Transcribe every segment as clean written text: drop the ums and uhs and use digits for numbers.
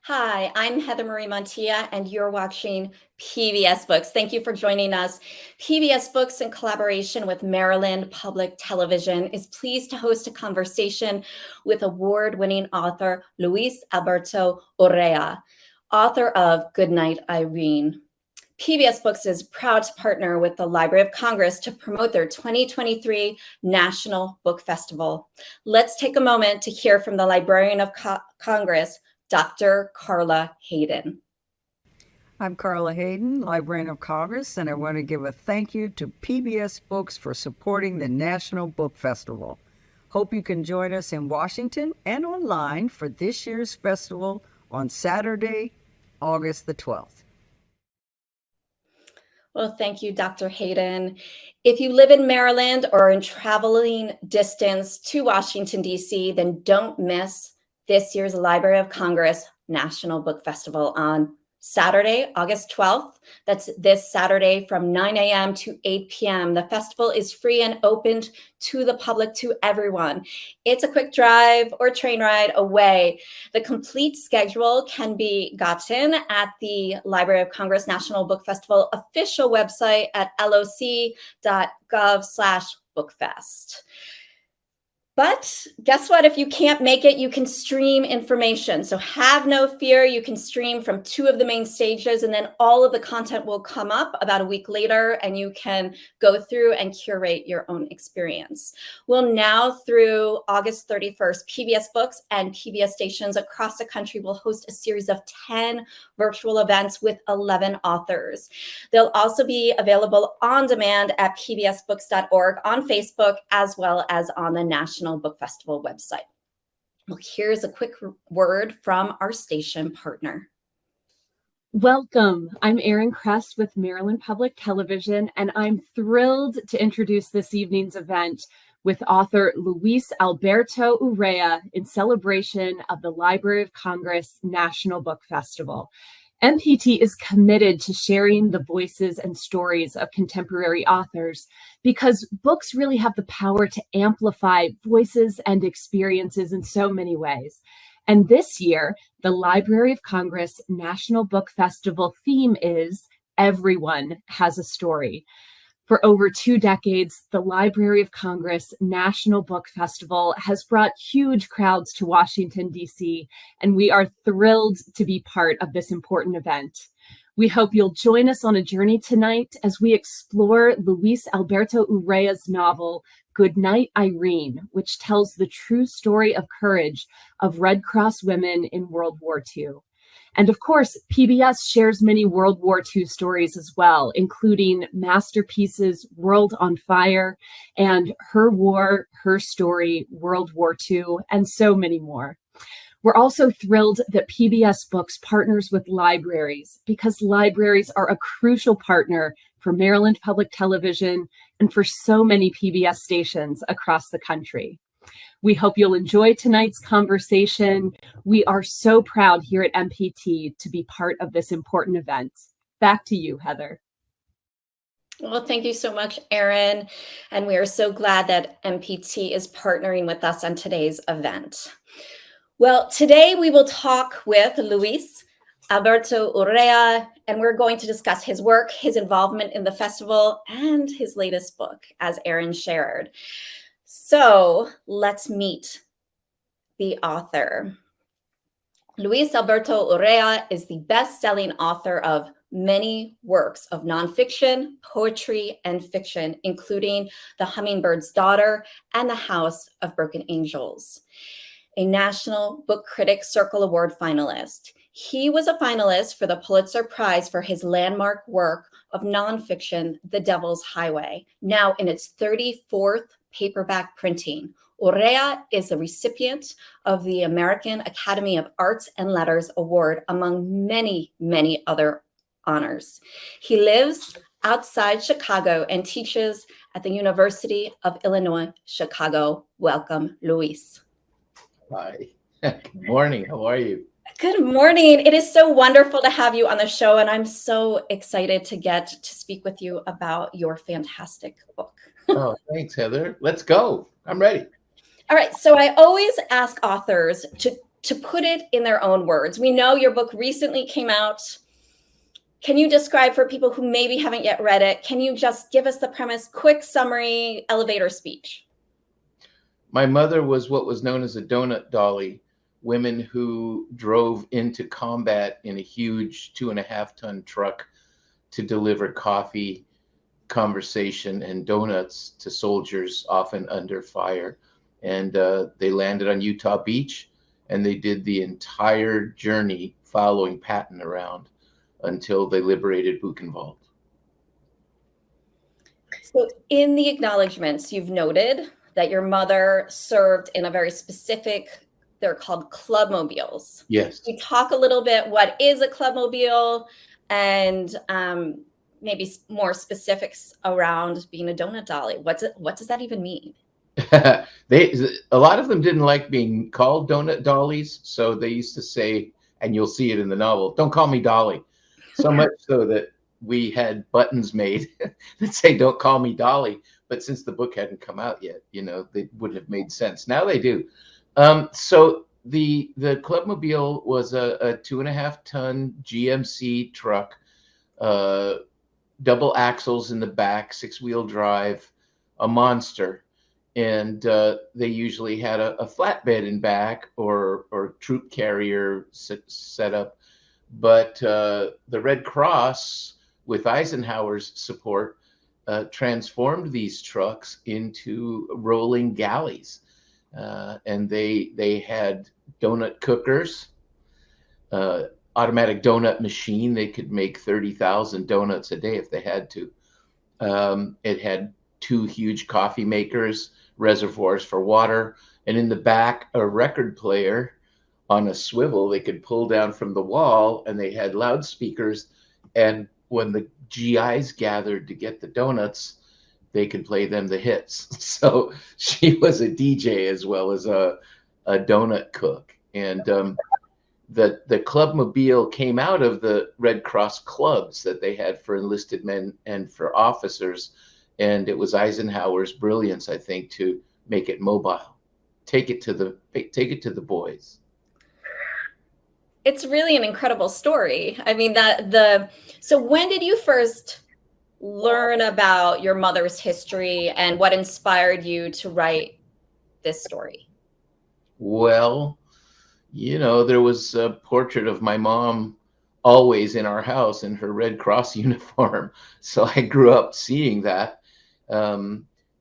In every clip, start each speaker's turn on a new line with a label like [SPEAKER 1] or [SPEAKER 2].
[SPEAKER 1] Hi, I'm Heather Marie Montilla, and you're watching PBS Books. Thank you for joining us. PBS Books, in collaboration with Maryland Public Television, is pleased to host a conversation with award-winning author Luis Alberto Urrea, author of Goodnight, Irene. PBS Books is proud to partner with the Library of Congress to promote their 2023 National Book Festival. Let's take a moment to hear from the Librarian of Congress, Dr. Carla Hayden.
[SPEAKER 2] I'm Carla Hayden, Librarian of Congress, and I want to give a thank you to PBS Books for supporting the National Book Festival. Hope you can join us in Washington and online for this year's festival on Saturday, August the 12th.
[SPEAKER 1] Well, thank you, Dr. Hayden. If you live in Maryland or in traveling distance to Washington, D.C., then don't miss this year's Library of Congress National Book Festival on Saturday, August 12th. That's this Saturday from 9 a.m. to 8 p.m. The festival is free and opened to the public, to everyone. It's a quick drive or train ride away. The complete schedule can be gotten at the Library of Congress National Book Festival official website at loc.gov/bookfest. But guess what? If you can't make it, you can stream information. So have no fear. You can stream from two of the main stages, and then all of the content will come up about a week later, and you can go through and curate your own experience. Well, now through August 31st, PBS Books and PBS stations across the country will host a series of 10 virtual events with 11 authors. They'll also be available on demand at pbsbooks.org, on Facebook, as well as on the National Book Festival website. Well, here's a quick word from our station partner.
[SPEAKER 3] Welcome. I'm Erin Crest with Maryland Public Television, and I'm thrilled to introduce this evening's event with author Luis Alberto Urrea in celebration of the Library of Congress National Book Festival. MPT is committed to sharing the voices and stories of contemporary authors because books really have the power to amplify voices and experiences in so many ways. And this year, the Library of Congress National Book Festival theme is Everyone Has a Story. For over 2 decades, the Library of Congress National Book Festival has brought huge crowds to Washington, D.C., and we are thrilled to be part of this important event. We hope you'll join us on a journey tonight as we explore Luis Alberto Urrea's novel, Goodnight, Irene, which tells the true story of courage of Red Cross women in World War II. And of course, PBS shares many World War II stories as well, including masterpieces World on Fire and Her War, Her Story, World War II, and so many more. We're also thrilled that PBS Books partners with libraries because libraries are a crucial partner for Maryland Public Television and for so many PBS stations across the country. We hope you'll enjoy tonight's conversation. We are so proud here at MPT to be part of this important event. Back to you, Heather.
[SPEAKER 1] Well, thank you so much, Erin. And we are so glad that MPT is partnering with us on today's event. Well, today we will talk with Luis Alberto Urrea, and we're going to discuss his work, his involvement in the festival, and his latest book, as Erin shared. So let's meet the author. Luis Alberto Urrea is the best-selling author of many works of nonfiction, poetry, and fiction, including The Hummingbird's Daughter and The House of Broken Angels. A National Book Critics Circle Award finalist. He was a finalist for the Pulitzer Prize for his landmark work of nonfiction, The Devil's Highway, now in its 34th paperback printing. Urrea is the recipient of the American Academy of Arts and Letters Award, among many, many other honors. He lives outside Chicago and teaches at the University of Illinois, Chicago. Welcome, Luis.
[SPEAKER 4] Hi. Good morning. How are you?
[SPEAKER 1] Good morning. It is so wonderful to have you on the show, and I'm so excited to get to speak with you about your fantastic book.
[SPEAKER 4] Oh, thanks, Heather. Let's go. I'm ready.
[SPEAKER 1] All right. So I always ask authors to to put it in their own words. We know your book recently came out. Can you describe for people who maybe haven't yet read it, can you just give us the premise, quick summary, elevator speech?
[SPEAKER 4] My mother was what was known as a donut dolly, women who drove into combat in a huge 2.5-ton truck to deliver coffee, conversation, and donuts to soldiers, often under fire. And they landed on Utah Beach, and they did the entire journey following Patton around until they liberated Buchenwald.
[SPEAKER 1] So in the acknowledgments, you've noted that your mother served in a very specific, they're called clubmobiles.
[SPEAKER 4] Yes.
[SPEAKER 1] We talk a little bit, what is a clubmobile, and maybe more specifics around being a donut dolly. What does that even mean?
[SPEAKER 4] A lot of them didn't like being called donut dollies, so they used to say, and you'll see it in the novel, "Don't call me Dolly." So much so that we had buttons made that say, "Don't call me Dolly." But since the book hadn't come out yet, they wouldn't have made sense. Now they do. So the clubmobile was a 2.5-ton GMC truck, double axles in the back, 6-wheel drive, a monster. And they usually had a flatbed in back or troop carrier set up. But the Red Cross, with Eisenhower's support, transformed these trucks into rolling galleys. And they had donut cookers, automatic donut machine. They could make 30,000 donuts a day if they had to. It had 2 huge coffee makers, reservoirs for water, and in the back, a record player on a swivel they could pull down from the wall, and they had loudspeakers. And when the GIs gathered to get the donuts, they could play them the hits. So she was a DJ as well as a donut cook. And the clubmobile came out of the Red Cross clubs that they had for enlisted men and for officers. And it was Eisenhower's brilliance, I think, to make it mobile. Take it to the boys.
[SPEAKER 1] It's really an incredible story. I mean, so when did you first learn about your mother's history and what inspired you to write this story?
[SPEAKER 4] Well, there was a portrait of my mom always in our house in her Red Cross uniform. So I grew up seeing that.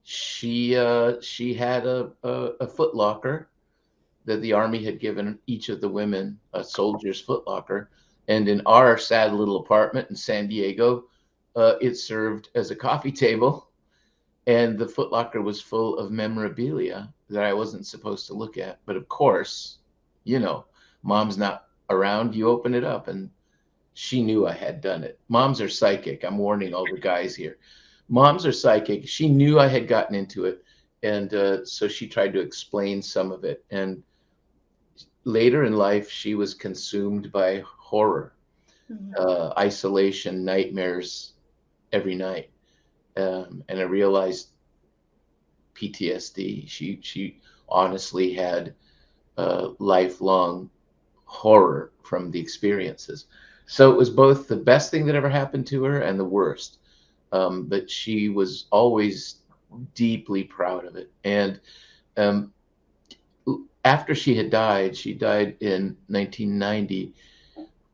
[SPEAKER 4] She had a foot locker that the Army had given each of the women, a soldier's foot locker. And in our sad little apartment in San Diego, it served as a coffee table. And the foot locker was full of memorabilia that I wasn't supposed to look at. But of course, mom's not around. You open it up, and she knew I had done it. Moms are psychic. I'm warning all the guys here. Moms are psychic. She knew I had gotten into it. And so she tried to explain some of it. And later in life, she was consumed by horror, isolation, nightmares every night. And I realized PTSD. She honestly had lifelong horror from the experiences. So it was both the best thing that ever happened to her and the worst. But she was always deeply proud of it. And after she died in 1990,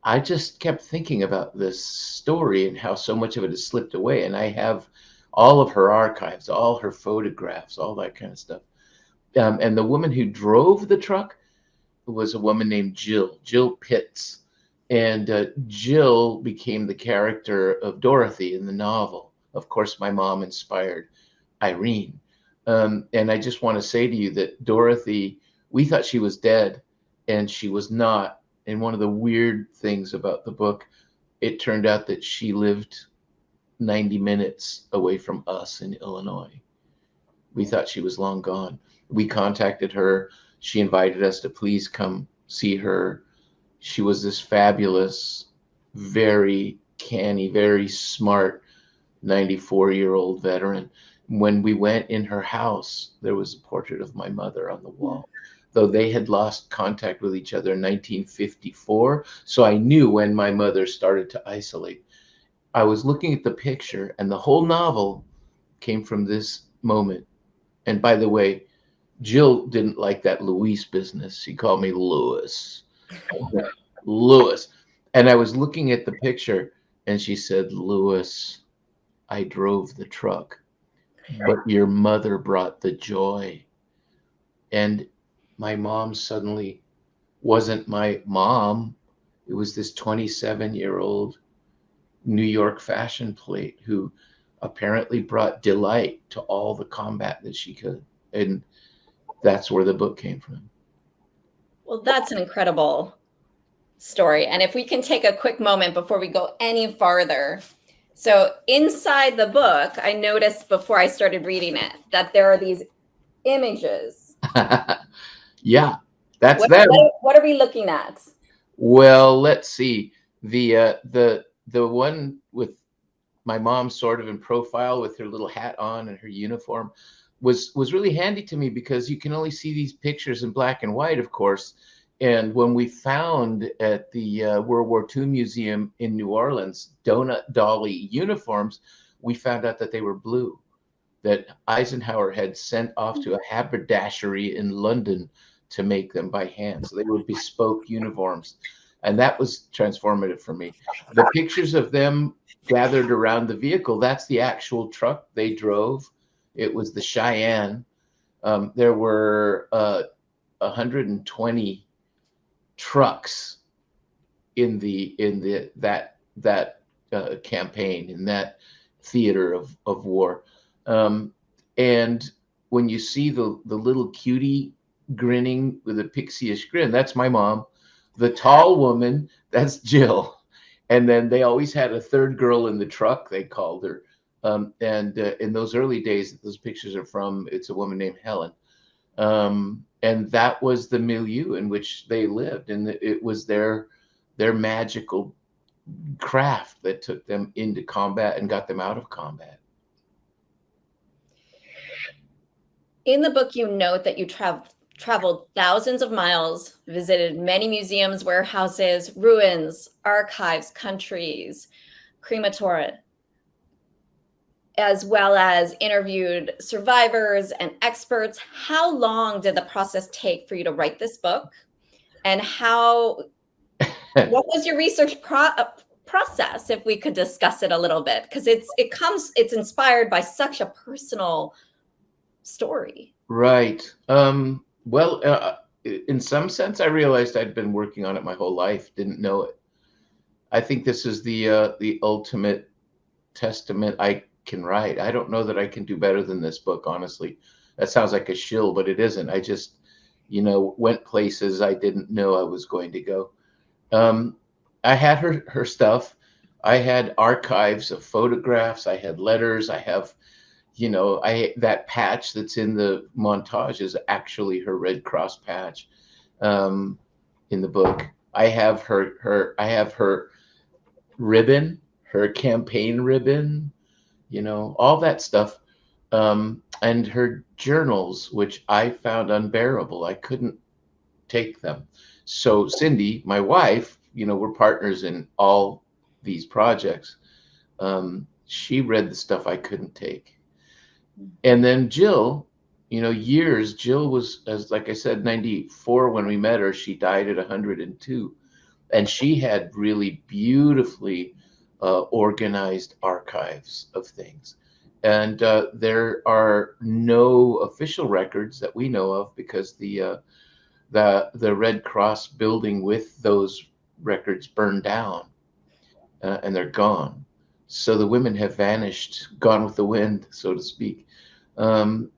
[SPEAKER 4] I just kept thinking about this story and how so much of it has slipped away. And I have all of her archives, all her photographs, all that kind of stuff. And the woman who drove the truck was a woman named Jill Pitts. And Jill became the character of Dorothy in the novel. Of course, my mom inspired Irene. And I just want to say to you that Dorothy, we thought she was dead, and she was not. And one of the weird things about the book, it turned out that she lived 90 minutes away from us in Illinois. We thought she was long gone. We contacted her. She invited us to please come see her. She was this fabulous, very canny, very smart 94-year-old veteran. When we went in her house, there was a portrait of my mother on the wall. though they had lost contact with each other in 1954. So I knew when my mother started to isolate. I was looking at the picture, and the whole novel came from this moment. And by the way, Jill didn't like that Luis business. She called me Louis. Louis. And I was looking at the picture, and she said, Louis, I drove the truck, but your mother brought the joy. And my mom suddenly wasn't my mom. It was this 27-year-old New York fashion plate who apparently brought delight to all the combat that she could. And that's where the book came from.
[SPEAKER 1] Well, that's an incredible story. And if we can take a quick moment before we go any farther. So inside the book, I noticed before I started reading it that there are these images.
[SPEAKER 4] Yeah, that's them.
[SPEAKER 1] What are we looking at?
[SPEAKER 4] Well, let's see. The one with my mom sort of in profile with her little hat on and her uniform was really handy to me because you can only see these pictures in black and white, of course. And when we found at the World War II Museum in New Orleans donut dolly uniforms, we found out that they were blue, that Eisenhower had sent off to a haberdashery in London to make them by hand. So they were bespoke uniforms. And that was transformative for me. The pictures of them gathered around the vehicle, that's the actual truck they drove. It was the Cheyenne. There were 120 trucks in that campaign, in that theater of war. And when you see the little cutie grinning with a pixie-ish grin, that's my mom. The tall woman, that's Jill. And then they always had a third girl in the truck, they called her. And in those early days that those pictures are from, it's a woman named Helen. And that was the milieu in which they lived. And it was their magical craft that took them into combat and got them out of combat.
[SPEAKER 1] In the book, you note that you traveled thousands of miles, visited many museums, warehouses, ruins, archives, countries, crematoria, as well as interviewed survivors and experts. How long did the process take for you to write this book? And what was your research process, if we could discuss it a little bit? Because it's inspired by such a personal story.
[SPEAKER 4] Right. Well, in some sense, I realized I'd been working on it my whole life, didn't know it. I think this is the ultimate testament I can write. I don't know that I can do better than this book, honestly. That sounds like a shill, but it isn't. I just, went places I didn't know I was going to go. I had her stuff. I had archives of photographs. I had letters. I have, that patch that's in the montage is actually her Red Cross patch in the book. I have her ribbon, her campaign ribbon, all that stuff. And her journals, which I found unbearable. I couldn't take them. So Cindy, my wife, we're partners in all these projects. She read the stuff I couldn't take. And then Jill, Jill was, like I said, 94 when we met her. She died at 102. And she had really beautifully organized archives of things. And there are no official records that we know of because the Red Cross building with those records burned down and they're gone. So the women have vanished, gone with the wind, so to speak. And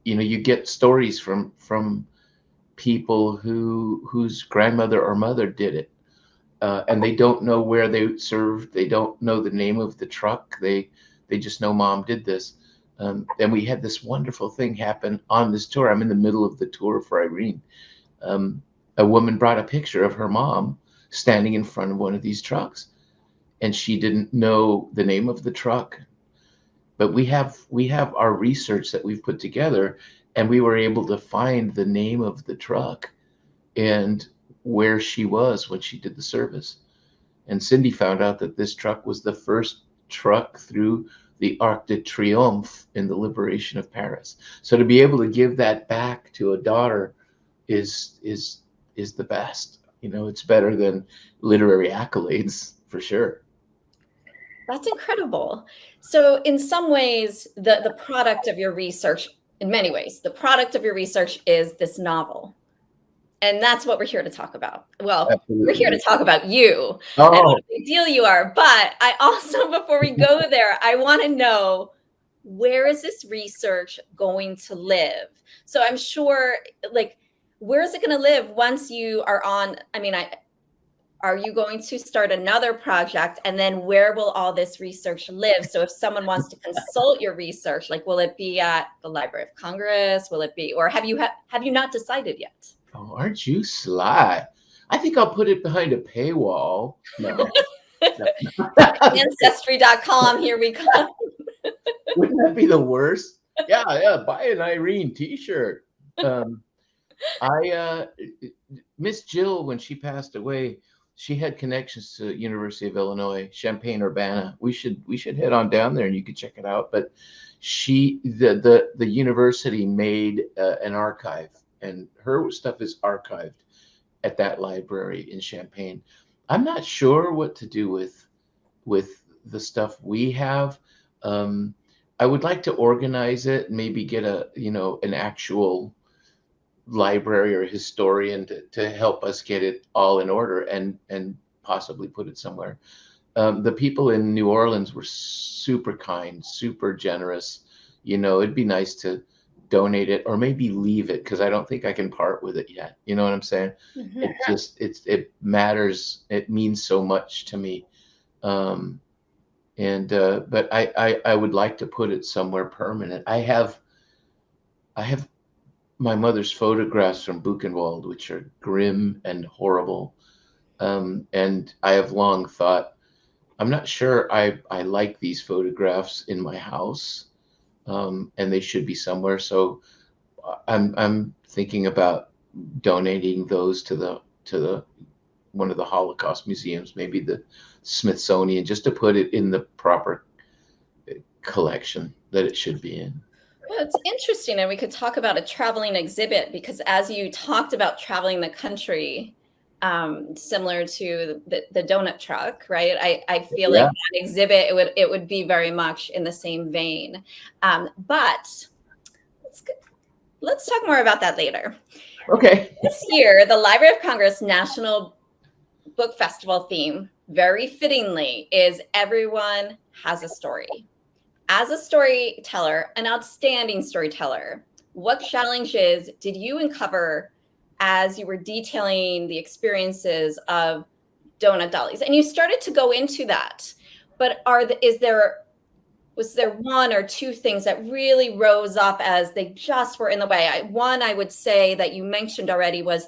[SPEAKER 4] you get stories from people whose grandmother or mother did it, and they don't know where they served. They don't know the name of the truck. They just know mom did this. And we had this wonderful thing happen on this tour. I'm in the middle of the tour for Irene. A woman brought a picture of her mom standing in front of one of these trucks, and she didn't know the name of the truck. But we have our research that we've put together, and we were able to find the name of the truck and where she was when she did the service. And Cindy found out that this truck was the first truck through the Arc de Triomphe in the liberation of Paris. So to be able to give that back to a daughter is the best. You know, it's better than literary accolades for sure.
[SPEAKER 1] That's incredible. So in some ways, the product of your research, in many ways, the product of your research is this novel. And that's what we're here to talk about. Well,
[SPEAKER 4] Absolutely.
[SPEAKER 1] we're here to talk about you and what
[SPEAKER 4] Oh,
[SPEAKER 1] a big deal you are. But I also, before we go there, I want to know, where is this research going to live? So I'm sure, like, where is it going to live once you are on? I mean, are you going to start another project, and then where will all this research live? So if someone wants to consult your research, like, will it be at the Library of Congress? Will it be, or have you not decided yet?
[SPEAKER 4] oh, aren't you sly? I think I'll put it behind a paywall. No.
[SPEAKER 1] Ancestry.com, here we come.
[SPEAKER 4] Wouldn't that be the worst? Yeah, buy an Irene t-shirt. Miss Jill, when she passed away, she had connections to University of Illinois, Champaign-Urbana. We should head on down there and you could check it out. But the university made an archive, and her stuff is archived at that library in Champaign. I'm not sure what to do with the stuff we have. I would like to organize it, maybe get an actual library or historian to help us get it all in order and possibly put it somewhere. The people in New Orleans were super kind, super generous. It'd be nice to donate it or maybe leave it, because I don't think I can part with it yet. You know what I'm saying?
[SPEAKER 1] Mm-hmm.
[SPEAKER 4] It matters. It means so much to me. But I would like to put it somewhere permanent. I have my mother's photographs from Buchenwald, which are grim and horrible. And I have long thought, I'm not sure I like these photographs in my house, and they should be somewhere. So I'm thinking about donating those to the one of the Holocaust museums, maybe the Smithsonian, just to put it in the proper collection that it should be in.
[SPEAKER 1] Well, it's interesting, and we could talk about a traveling exhibit, because as you talked about traveling the country, similar to the donut truck, right? I feel like that exhibit, it would be very much in the same vein. But let's talk more about that later.
[SPEAKER 4] Okay.
[SPEAKER 1] This year, the Library of Congress National Book Festival theme, very fittingly, is Everyone Has a Story. As a storyteller, an outstanding storyteller, what challenges did you uncover as you were detailing the experiences of donut dollies? And you started to go into that, but was there one or two things that really rose up as they just were in the way? One I would say that you mentioned already was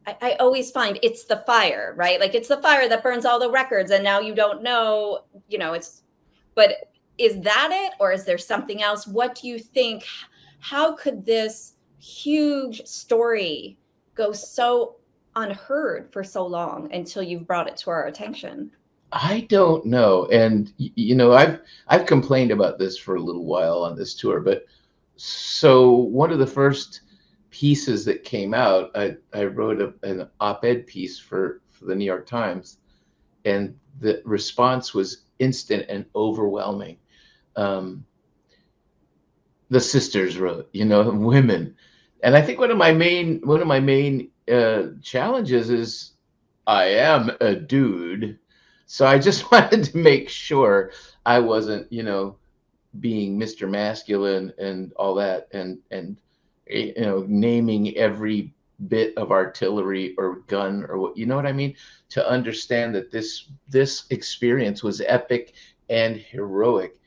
[SPEAKER 1] I always find it's the fire, right? Like, it's the fire that burns all the records, and now you don't know, but is that it, or is there something else? What do you think? How could this huge story go so unheard for so long until you've brought it to our attention?
[SPEAKER 4] I don't know. And I've complained about this for a little while on this tour, but so one of the first pieces that came out, I wrote an op-ed piece for the New York Times, and the response was instant and overwhelming. The sisters wrote, women. And I think one of my main challenges is I am a dude. So I just wanted to make sure I wasn't, being Mr. Masculine and all that, and naming every bit of artillery or gun or what, you know what I mean? To understand that this experience was epic and heroic,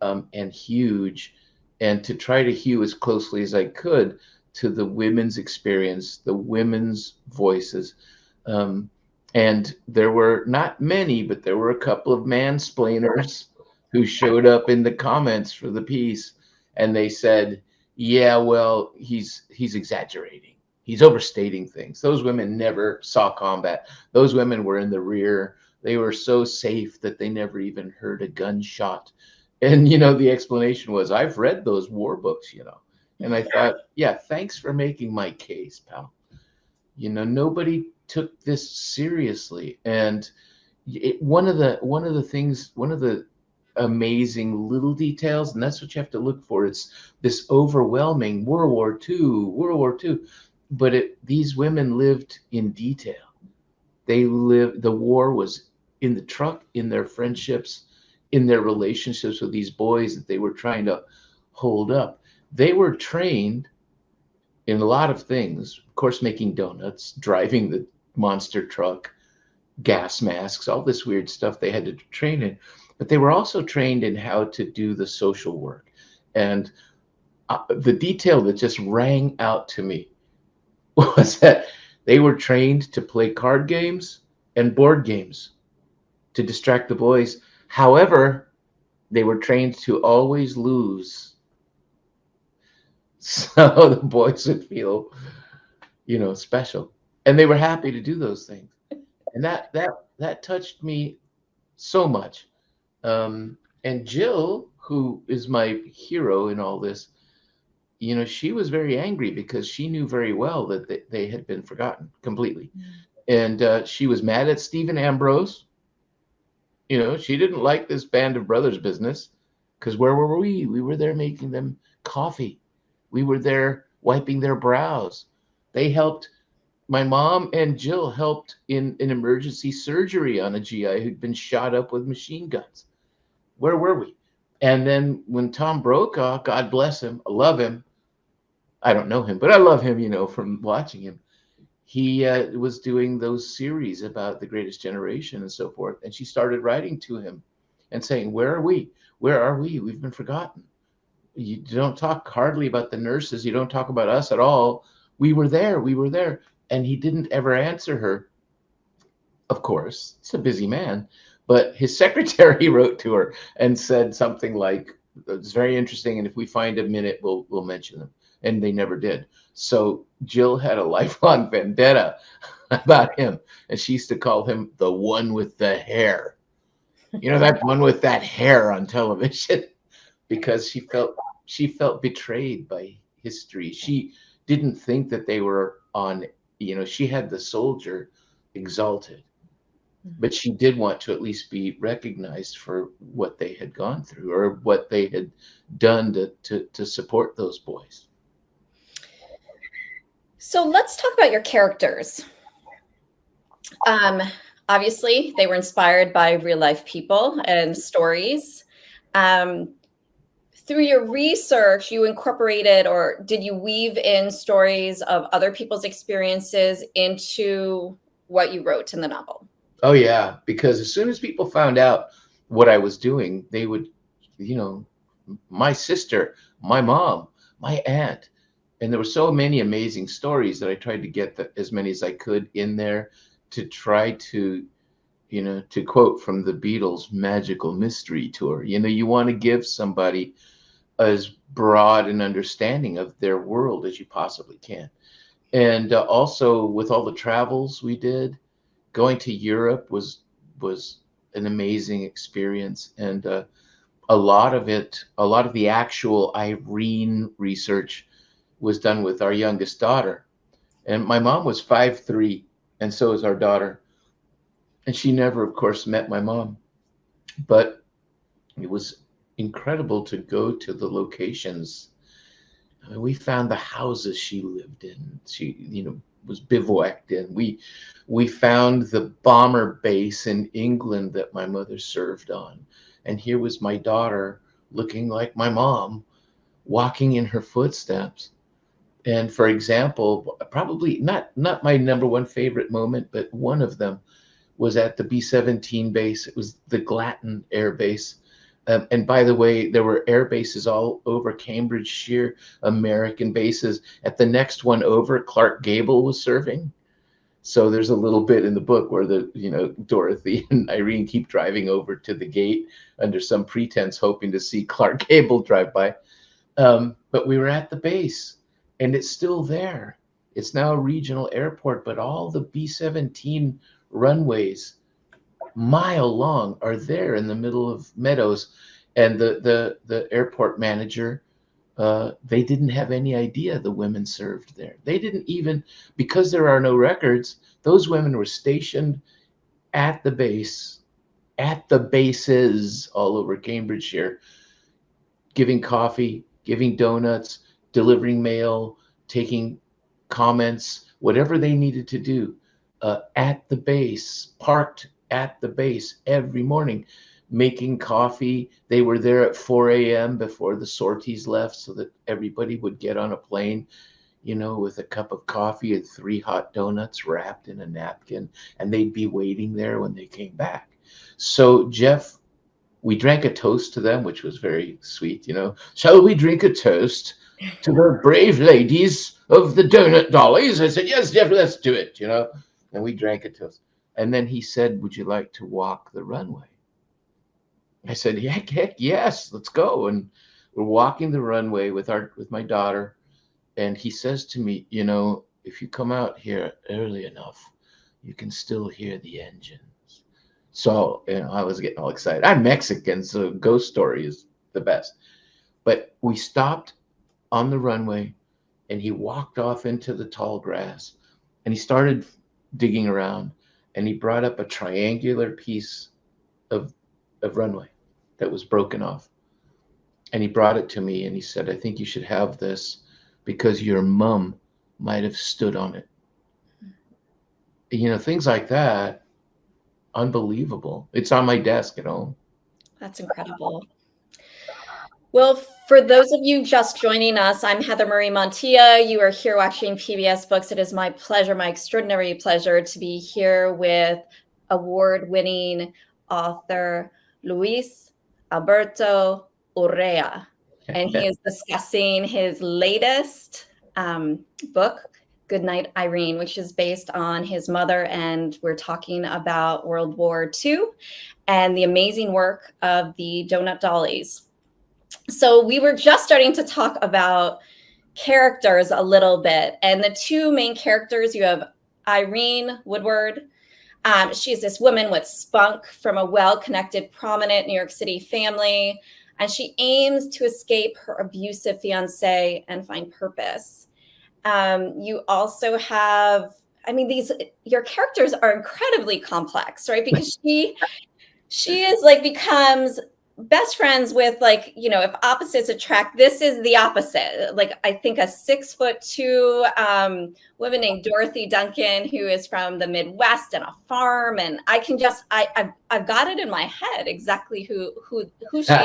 [SPEAKER 4] and huge, and to try to hew as closely as I could to the women's experience, the women's voices. And there were not many, but there were a couple of mansplainers who showed up in the comments for the piece, and they said, Yeah, well, he's exaggerating. He's overstating things. Those women never saw combat. Those women were in the rear. They were so safe that they never even heard a gunshot. And the explanation was, I've read those war books. And I thought, yeah, thanks for making my case, pal. Nobody took this seriously. And one of the amazing little details, and that's what you have to look for. It's this overwhelming World War II, but these women lived in detail. The war was in the truck, in their friendships, in their relationships with these boys that they were trying to hold up. They were trained in a lot of things, of course, making donuts, driving the monster truck, gas masks, all this weird stuff they had to train in. But they were also trained in how to do the social work. And the detail that just rang out to me was that they were trained to play card games and board games to distract the boys. However, they were trained to always lose. So the boys would feel, special. And they were happy to do those things. And that touched me so much. And Jill, who is my hero in all this, she was very angry because she knew very well that they had been forgotten completely. And she was mad at Stephen Ambrose. She didn't like this Band of Brothers business, because where were we? We were there making them coffee. We were there wiping their brows. They helped. My mom and Jill helped in an emergency surgery on a GI who'd been shot up with machine guns. Where were we? And then when Tom Brokaw, God bless him, I love him. I don't know him, but I love him, from watching him. He was doing those series about the Greatest Generation and so forth. And she started writing to him and saying, where are we? Where are we? We've been forgotten. You don't talk hardly about the nurses. You don't talk about us at all. We were there. We were there. And he didn't ever answer her. Of course, he's a busy man. But his secretary wrote to her and said something like, it's very interesting, and if we find a minute, we'll mention them. And they never did. So Jill had a lifelong vendetta about him. And she used to call him the one with the hair. That one with that hair on television. Because she felt betrayed by history. She didn't think that they were on, she had the soldier exalted. But she did want to at least be recognized for what they had gone through, or what they had done to support those boys.
[SPEAKER 1] So let's talk about your characters. Obviously, they were inspired by real life people and stories. Through your research, you incorporated, or did you weave in stories of other people's experiences into what you wrote in the novel?
[SPEAKER 4] Oh, yeah, because as soon as people found out what I was doing, they would, my sister, my mom, my aunt, and there were so many amazing stories that I tried to get as many as I could in there, to try to, to quote from the Beatles' Magical Mystery Tour. You want to give somebody as broad an understanding of their world as you possibly can. And also with all the travels we did, going to Europe was an amazing experience. And a lot of the actual Irene research was done with our youngest daughter. And my mom was 5'3", and so is our daughter. And she never, of course, met my mom. But it was incredible to go to the locations. I mean, we found the houses she lived in. She, was bivouacked in. We found the bomber base in England that my mother served on. And here was my daughter, looking like my mom, walking in her footsteps. And for example, probably not my number one favorite moment, but one of them was at the B-17 base. It was the Glatton Air Base. And by the way, there were air bases all over Cambridgeshire, American bases. At the next one over, Clark Gable was serving. So there's a little bit in the book where Dorothy and Irene keep driving over to the gate under some pretense, hoping to see Clark Gable drive by. But we were at the base, and it's still there. It's now a regional airport, but all the B-17 runways, mile long, are there in the middle of meadows. And the airport manager, they didn't have any idea the women served there. They didn't even, because there are no records, those women were stationed at the base, at the bases all over Cambridgeshire, giving coffee, giving donuts, delivering mail, taking comments, whatever they needed to do, at the base, parked at the base every morning, making coffee. They were there at 4 a.m. before the sorties left so that everybody would get on a plane, with a cup of coffee and 3 hot donuts wrapped in a napkin, and they'd be waiting there when they came back. So, Jeff, we drank a toast to them, which was very sweet. Shall we drink a toast to the brave ladies of the donut dollies? I said, yes, Jeff, let's do it, and we drank a toast. And then he said, would you like to walk the runway? I said, heck yes, let's go. And we're walking the runway with my daughter. And he says to me, if you come out here early enough, you can still hear the engines. So, I was getting all excited. I'm Mexican, so ghost story is the best. But we stopped on the runway, and he walked off into the tall grass, and he started digging around, and he brought up a triangular piece of runway that was broken off. And he brought it to me, and he said, I think you should have this because your mom might have stood on it. Things like that. Unbelievable. It's on my desk at home.
[SPEAKER 1] That's incredible. Well, for those of you just joining us, I'm Heather Marie Montilla. You are here watching PBS Books. It is my pleasure, my extraordinary pleasure, to be here with award-winning author Luis Alberto Urrea. And he is discussing his latest book, Goodnight, Irene, which is based on his mother. And we're talking about World War II and the amazing work of the Donut Dollies. So we were just starting to talk about characters a little bit. And the 2 main characters, you have Irene Woodward. She's this woman with spunk from a well-connected, prominent New York City family. And she aims to escape her abusive fiance and find purpose. You also have, your characters are incredibly complex, right? Because she is becomes best friends with if opposites attract, this is the opposite. I think a 6'2" woman named Dorothy Duncan, who is from the Midwest and a farm. And I've got it in my head exactly who she is. Can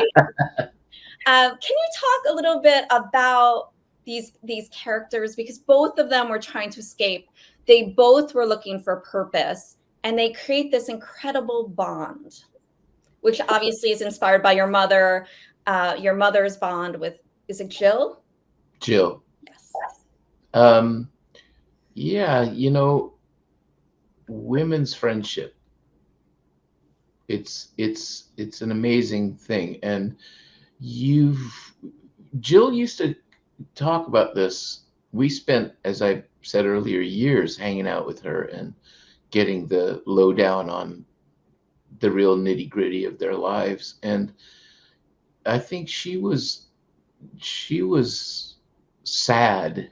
[SPEAKER 1] you talk a little bit about these characters, because both of them were trying to escape. They both were looking for purpose, and they create this incredible bond, which obviously is inspired by your mother, your mother's bond with, is it Jill?
[SPEAKER 4] Jill.
[SPEAKER 1] Yes.
[SPEAKER 4] Yeah, women's friendship. It's an amazing thing. And Jill used to talk about this. We spent, as I said earlier, years hanging out with her and getting the lowdown on the real nitty-gritty of their lives. And I think she was sad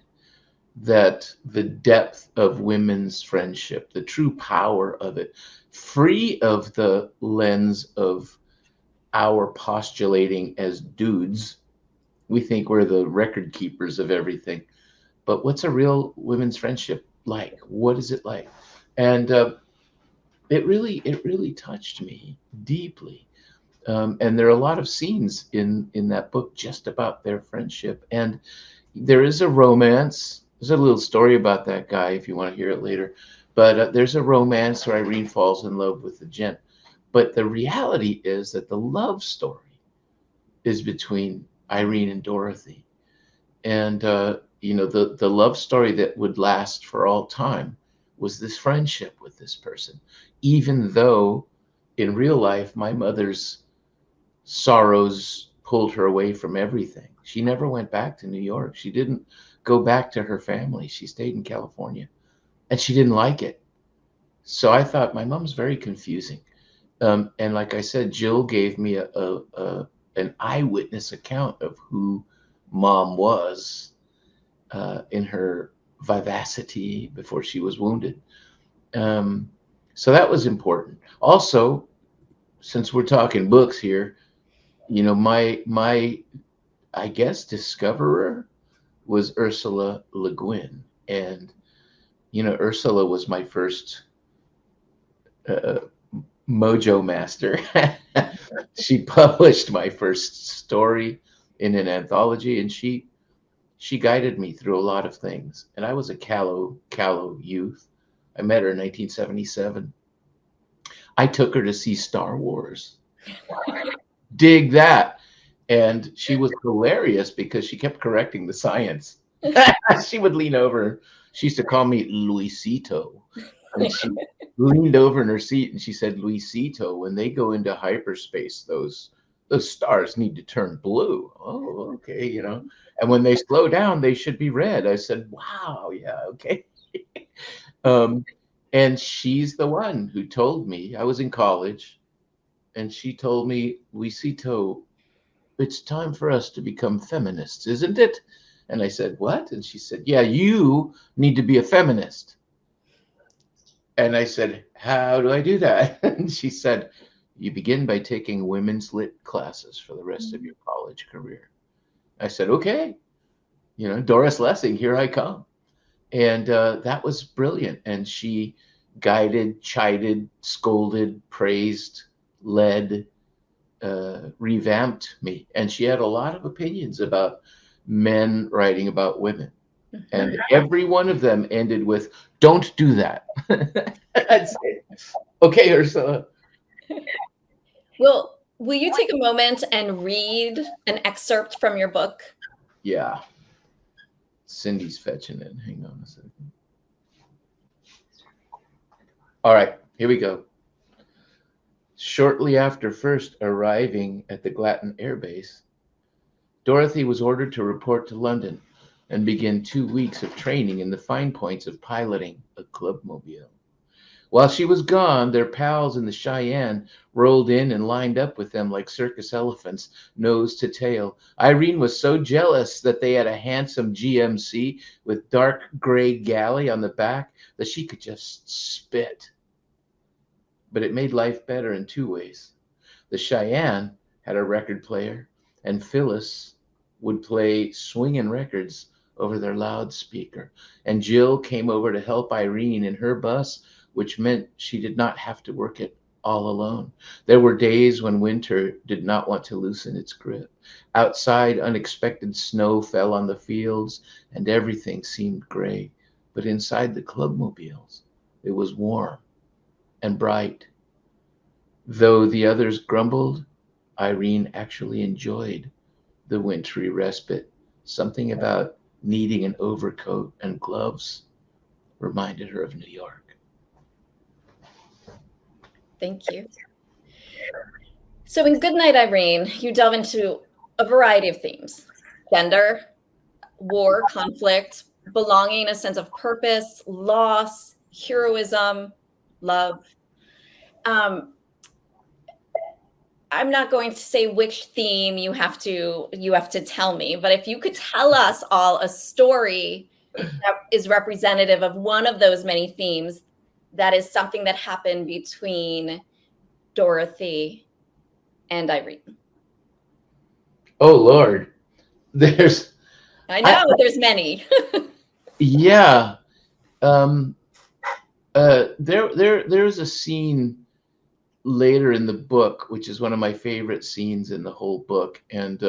[SPEAKER 4] that the depth of women's friendship, the true power of it, free of the lens of our postulating as dudes. We think we're the record keepers of everything. But what's a real women's friendship like? What is it like? And it really touched me deeply. And there are a lot of scenes in that book just about their friendship. And there is a romance. There's a little story about that guy if you want to hear it later. But there's a romance where Irene falls in love with the gent. But the reality is that the love story is between Irene and Dorothy. And, the love story that would last for all time was this friendship with this person, even though in real life, my mother's sorrows pulled her away from everything. She never went back to New York. She didn't go back to her family. She stayed in California, and she didn't like it. So I thought my mom's very confusing. And like I said, Jill gave me an eyewitness account of who Mom was in her vivacity before she was wounded. So that was important. Also, since we're talking books here, my I guess discoverer was Ursula Le Guin, and Ursula was my first uh, mojo master. She published my first story in an anthology, and she guided me through a lot of things. And I was a callow youth. I met her in 1977. I took her to see Star Wars. Dig that. And she was hilarious because she kept correcting the science. She would lean over. She used to call me Luisito. And she leaned over in her seat and she said, Luisito, when they go into hyperspace, those stars need to turn blue. Oh, okay, And when they slow down, they should be red. I said, wow, yeah, okay. And she's the one who told me, I was in college, and she told me, Luisito, it's time for us to become feminists, isn't it? And I said, what? And she said, yeah, you need to be a feminist. And I said, how do I do that? And she said, you begin by taking women's lit classes for the rest of your college career. I said, okay, Doris Lessing, here I come. And that was brilliant. And she guided, chided, scolded, praised, led, revamped me. And she had a lot of opinions about men writing about women. And every one of them ended with, don't do that. I'd say, okay, Ursula.
[SPEAKER 1] Well, will you take a moment and read an excerpt from your book?
[SPEAKER 4] Yeah. Cindy's fetching it. Hang on a second. All right, here we go. Shortly after first arriving at the Glatton Air Base, Dorothy was ordered to report to London and begin 2 weeks of training in the fine points of piloting a clubmobile. While she was gone, their pals in the Cheyenne rolled in and lined up with them like circus elephants, nose to tail. Irene was so jealous that they had a handsome GMC with dark gray galley on the back that she could just spit. But it made life better in 2 ways. The Cheyenne had a record player, and Phyllis would play swinging records over their loudspeaker. And Jill came over to help Irene in her bus, which meant she did not have to work it all alone. There were days when winter did not want to loosen its grip. Outside, unexpected snow fell on the fields, and everything seemed gray. But inside the clubmobiles, it was warm and bright. Though the others grumbled, Irene actually enjoyed the wintry respite. Something about needing an overcoat and gloves reminded her of New York.
[SPEAKER 1] Thank you. So in Goodnight, Irene, you delve into a variety of themes: gender, war, conflict, belonging, a sense of purpose, loss, heroism, love. I'm not going to say which theme you have to tell me, but if you could tell us all a story that is representative of one of those many themes, that is something that happened between Dorothy and Irene.
[SPEAKER 4] Oh Lord,
[SPEAKER 1] I know there's many.
[SPEAKER 4] Yeah. There's a scene later in the book, which is one of my favorite scenes in the whole book, and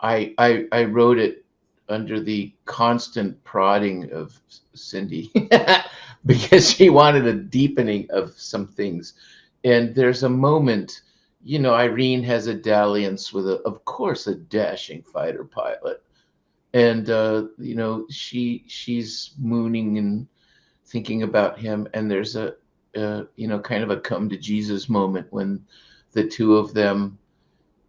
[SPEAKER 4] I wrote it under the constant prodding of Cindy because she wanted a deepening of some things. And there's a moment, Irene has a dalliance with of course, a dashing fighter pilot, and she's mooning and thinking about him, and there's a kind of a come to Jesus moment when the two of them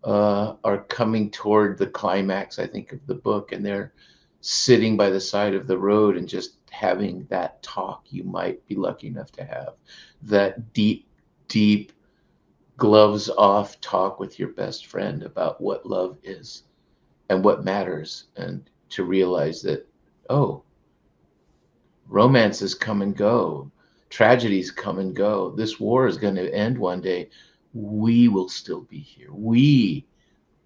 [SPEAKER 4] are coming toward the climax, I think, of the book, and they're sitting by the side of the road and just having that talk you might be lucky enough to have, that deep, deep, gloves off talk with your best friend about what love is and what matters, and to realize that, oh, romances come and go, tragedies come and go. This war is going to end one day. We will still be here. We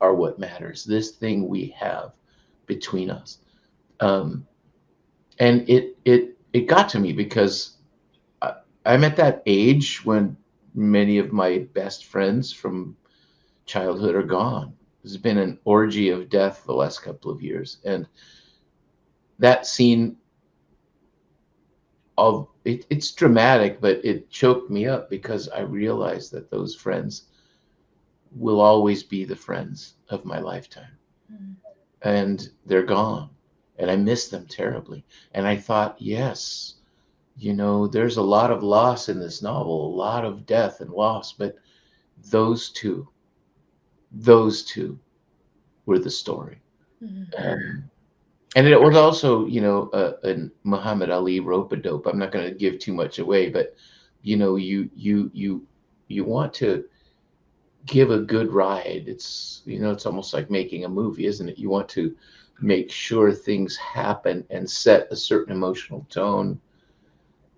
[SPEAKER 4] are what matters. This thing we have between us. Um, and it got to me because I'm at that age when many of my best friends from childhood are gone. There's been an orgy of death the last couple of years, and that scene, it's dramatic, but it choked me up because I realized that those friends will always be the friends of my lifetime. Mm. And they're gone, and I miss them terribly. And I thought, yes, there's a lot of loss in this novel, a lot of death and loss, but those two were the story. Mm-hmm. And it was also, a Muhammad Ali rope-a-dope. I'm not going to give too much away, but you want to give a good ride. It's almost like making a movie, isn't it? You want to make sure things happen and set a certain emotional tone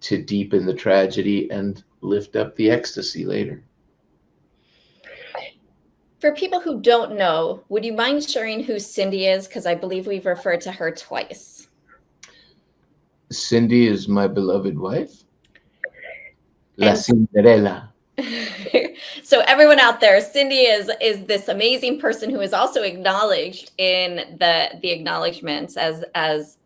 [SPEAKER 4] to deepen the tragedy and lift up the ecstasy later.
[SPEAKER 1] For people who don't know, would you mind sharing who Cindy is? Because I believe we've referred to her twice.
[SPEAKER 4] Cindy is my beloved wife, La Cinderella.
[SPEAKER 1] So everyone out there, Cindy is this amazing person who is also acknowledged in the acknowledgments as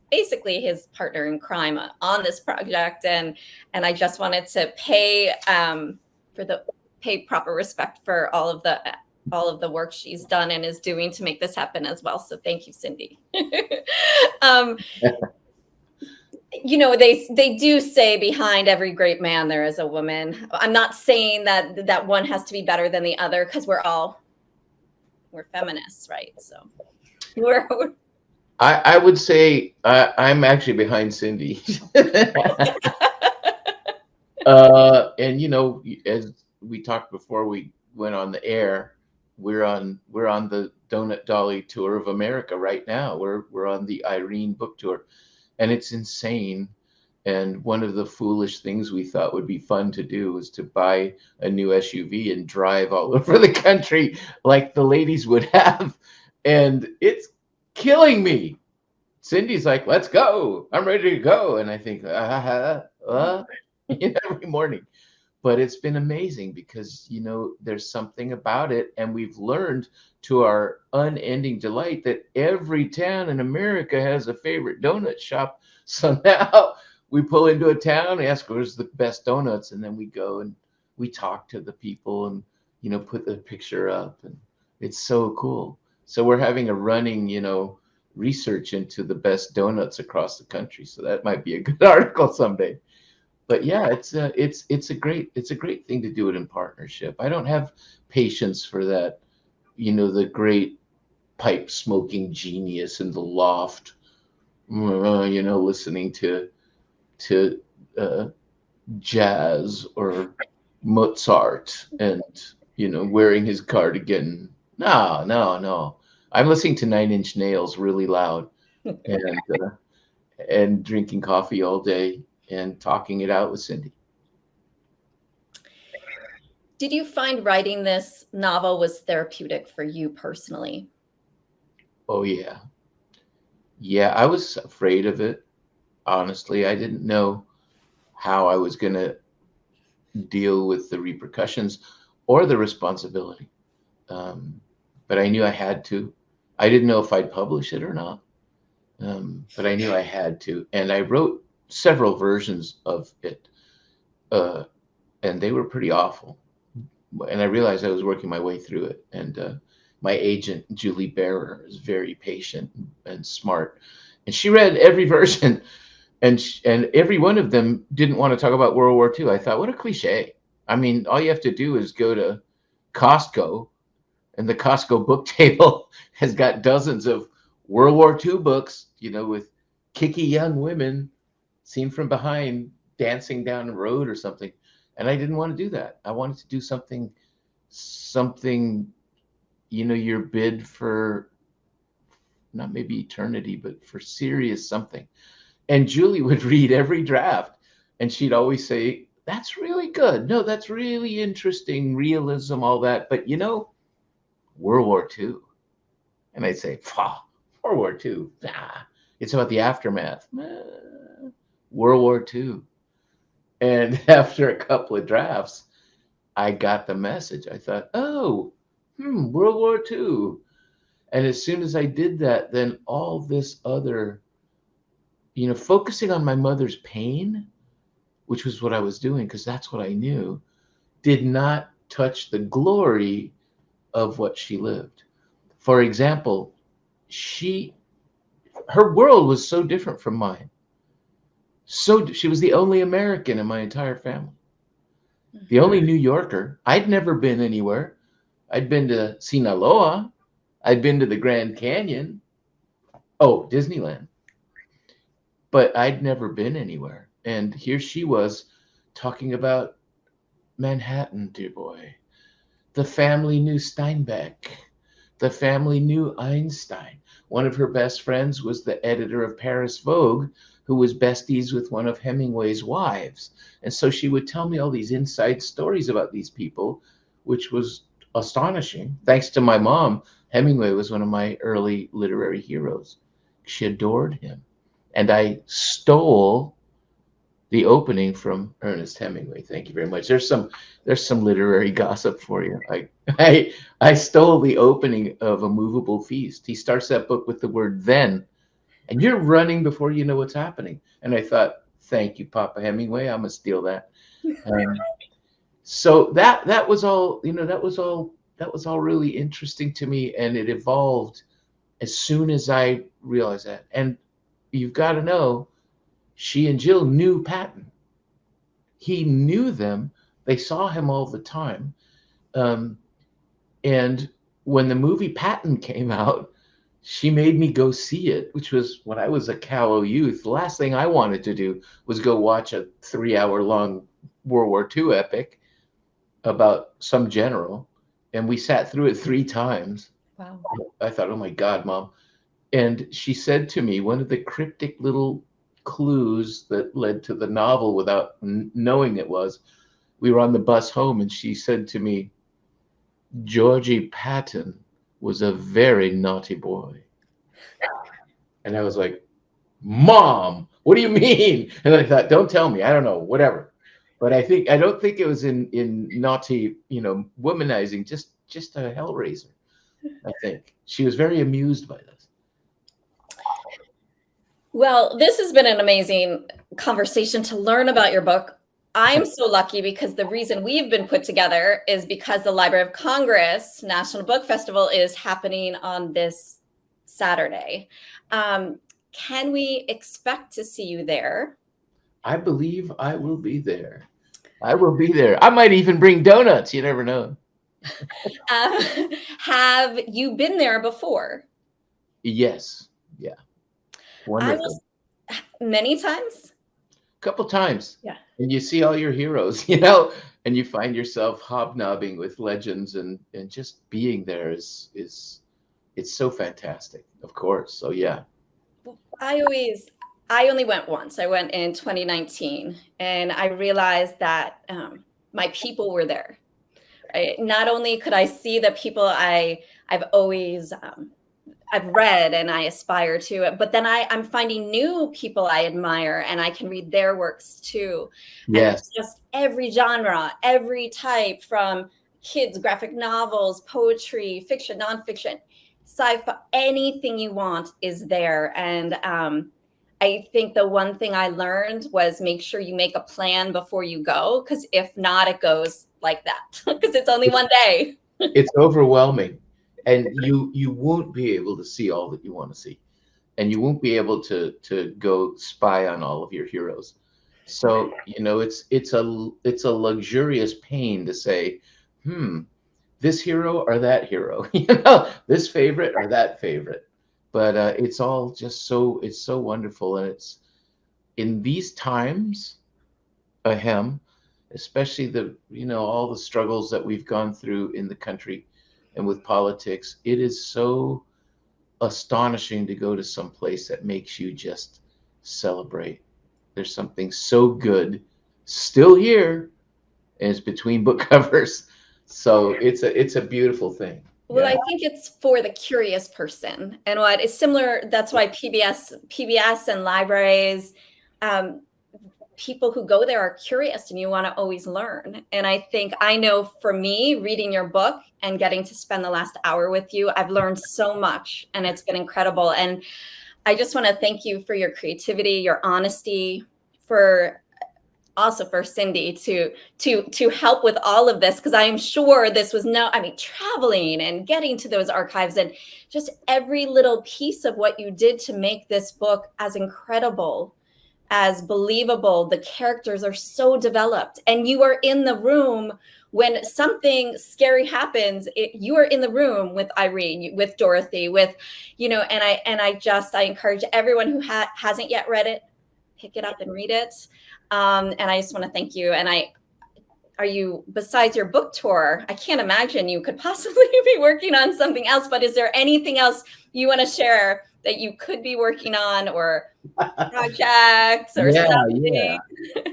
[SPEAKER 1] basically his partner in crime on this project, and I just wanted to pay proper respect for all of the work she's done and is doing to make this happen as well. So thank you, Cindy. They do say behind every great man there is a woman. I'm not saying that one has to be better than the other, because we're feminists, right? So
[SPEAKER 4] I would say I'm actually behind Cindy. And as we talked before we went on the air, we're on the Donut Dolly tour of America right now. We're on the Irene book tour, and it's insane. And one of the foolish things we thought would be fun to do was to buy a new SUV and drive all over the country like the ladies would have. And it's killing me. Cindy's like, let's go. I'm ready to go. And I think, every morning. But it's been amazing because, there's something about it. And we've learned, to our unending delight, that every town in America has a favorite donut shop. So now we pull into a town, ask where's the best donuts, and then we go and we talk to the people and, put the picture up. And it's so cool. So we're having a running, research into the best donuts across the country. So that might be a good article someday. But yeah, it's a great thing to do it in partnership. I don't have patience for that, the great pipe smoking genius in the loft, listening to jazz or Mozart and wearing his cardigan. No. I'm listening to Nine Inch Nails really loud and drinking coffee all day and talking it out with Cindy.
[SPEAKER 1] Did you find writing this novel was therapeutic for you personally?
[SPEAKER 4] Oh, yeah. Yeah, I was afraid of it. Honestly, I didn't know how I was going to deal with the repercussions or the responsibility. But I knew I had to. I didn't know if I'd publish it or not. But I knew I had to. And I wrote several versions of it, and they were pretty awful. And I realized I was working my way through it. And my agent, Julie Barrer, is very patient and smart. And she read every version, and every one of them didn't want to talk about World War II. I thought, what a cliche. I mean, all you have to do is go to Costco And the Costco book table has got dozens of World War II books, with kicky young women seen from behind dancing down the road or something. And I didn't want to do that. I wanted to do something, your bid for not maybe eternity, but for serious something. And Julie would read every draft and she'd always say, that's really good. No, that's really interesting. Realism, all that. But World War II. And I'd say, World War II. Nah, it's about the aftermath. World War II. And after a couple of drafts, I got the message. I thought, oh, World War II. And as soon as I did that, then all this other, focusing on my mother's pain, which was what I was doing, because that's what I knew, did not touch the glory of what she lived. For example, her world was so different from mine. So she was the only American in my entire family, the only New Yorker. I'd never been anywhere. I'd been to Sinaloa. I'd been to the Grand Canyon. Oh, Disneyland. But I'd never been anywhere. And here she was talking about Manhattan, dear boy. The family knew Steinbeck. The family knew Einstein. One of her best friends was the editor of Paris Vogue, who was besties with one of Hemingway's wives. And so she would tell me all these inside stories about these people, which was astonishing. Thanks to my mom, Hemingway was one of my early literary heroes. She adored him. And I stole the opening from Ernest Hemingway. Thank you very much. There's some literary gossip for you. I stole the opening of A Movable Feast. He starts that book with the word then, and you're running before you know what's happening. And I thought, thank you, Papa Hemingway. I'm gonna steal that. So that was all. That was all really interesting to me, and it evolved as soon as I realized that. And you've got to know, she and Jill knew Patton. He knew them. They saw him all the time. And when the movie Patton came out, she made me go see it, which was when I was a callow youth. The last thing I wanted to do was go watch a 3-hour-long World War II epic about some general. And we sat through it 3 times.
[SPEAKER 1] Wow.
[SPEAKER 4] I thought, oh my God, Mom. And she said to me, one of the cryptic little clues that led to the novel without knowing it was, we were on the bus home and she said to me, Georgie Patton was a very naughty boy. And I was like, Mom, what do you mean? And I thought, don't tell me, I don't know, whatever. But I don't think it was in naughty, womanizing, just a hellraiser. I think she was very amused by this.
[SPEAKER 1] Well, this has been an amazing conversation to learn about your book. I'm so lucky because the reason we've been put together is because the Library of Congress National Book Festival is happening on this Saturday. Can we expect to see you there?
[SPEAKER 4] I believe I will be there. I will be there. I might even bring donuts. You never know.
[SPEAKER 1] Have you been there before?
[SPEAKER 4] Yes. Yeah. Wonderful.
[SPEAKER 1] Many times?
[SPEAKER 4] A couple times.
[SPEAKER 1] Yeah.
[SPEAKER 4] And you see all your heroes, and you find yourself hobnobbing with legends and just being there is it's so fantastic, of course. So yeah.
[SPEAKER 1] I only went once. I went in 2019 and I realized that my people were there. Right? Not only could I see the people I've always I've read and I aspire to, but then I'm finding new people I admire and I can read their works too.
[SPEAKER 4] Yes.
[SPEAKER 1] And just every genre, every type, from kids, graphic novels, poetry, fiction, nonfiction, sci-fi, anything you want is there. And I think the one thing I learned was make sure you make a plan before you go, because if not, it goes like that because it's only one day.
[SPEAKER 4] It's overwhelming. And you won't be able to see all that you want to see, and you won't be able to go spy on all of your heroes. So it's a luxurious pain to say, this hero or that hero, this favorite or that favorite. But it's all just it's so wonderful. And it's in these times, ahem, especially all the struggles that we've gone through in the country and with politics, it is so astonishing to go to some place that makes you just celebrate. There's something so good still here, and it's between book covers. So it's a beautiful thing.
[SPEAKER 1] Well,
[SPEAKER 4] Yeah.
[SPEAKER 1] I think it's for the curious person, and what is similar. That's why PBS and libraries, people who go there are curious, and you want to always learn. And I know for me, reading your book and getting to spend the last hour with you, I've learned so much, and it's been incredible. And I just want to thank you for your creativity, your honesty, for also for Cindy to help with all of this, because I'm sure this was traveling and getting to those archives and just every little piece of what you did to make this book as incredible, as believable. The characters are so developed, and you are in the room when something scary happens. You are in the room with Irene, with Dorothy, with, and I encourage everyone who hasn't yet read it, pick it up and read it. And I just want to thank you. And are you, besides your book tour, I can't imagine you could possibly be working on something else, but is there anything else you want to share that you could be working on, or projects or something?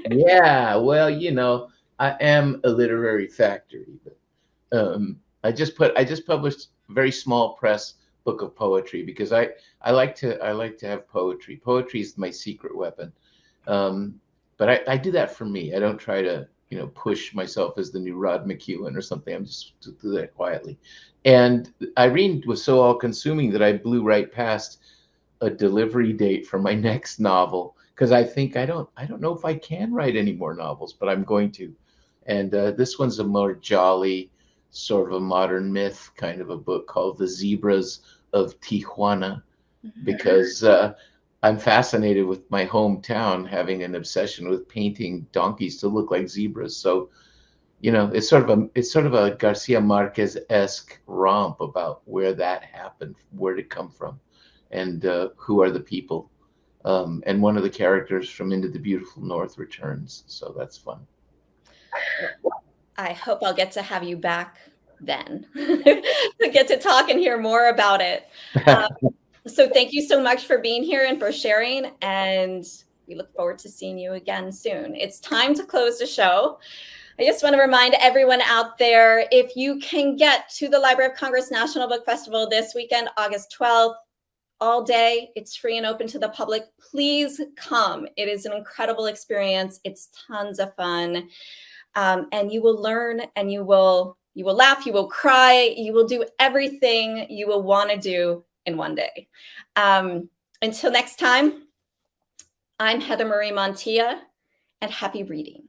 [SPEAKER 4] Yeah. Well, I am a literary factory, but I just published a very small press book of poetry because I like to have poetry. Poetry is my secret weapon. But I do that for me. I don't try to, push myself as the new Rod McEwen or something. I'm just to do that quietly. And Irene was so all-consuming that I blew right past a delivery date for my next novel because I think I don't know if I can write any more novels, but I'm going to. And this one's a more jolly, sort of a modern myth kind of a book called The Zebras of Tijuana, because I'm fascinated with my hometown having an obsession with painting donkeys to look like zebras. So, it's sort of a Garcia Marquez-esque romp about where that happened, where did it come from, and who are the people. And one of the characters from Into the Beautiful North returns. So that's fun.
[SPEAKER 1] I hope I'll get to have you back then to get to talk and hear more about it. So thank you so much for being here and for sharing. And we look forward to seeing you again soon. It's time to close the show. I just want to remind everyone out there, if you can get to the Library of Congress National Book Festival this weekend, August 12th, all day, it's free and open to the public. Please come. It is an incredible experience. It's tons of fun. And you will learn, and you will laugh, you will cry, you will do everything you will want to do in one day. Until next time, I'm Heather Marie Montilla, and happy reading.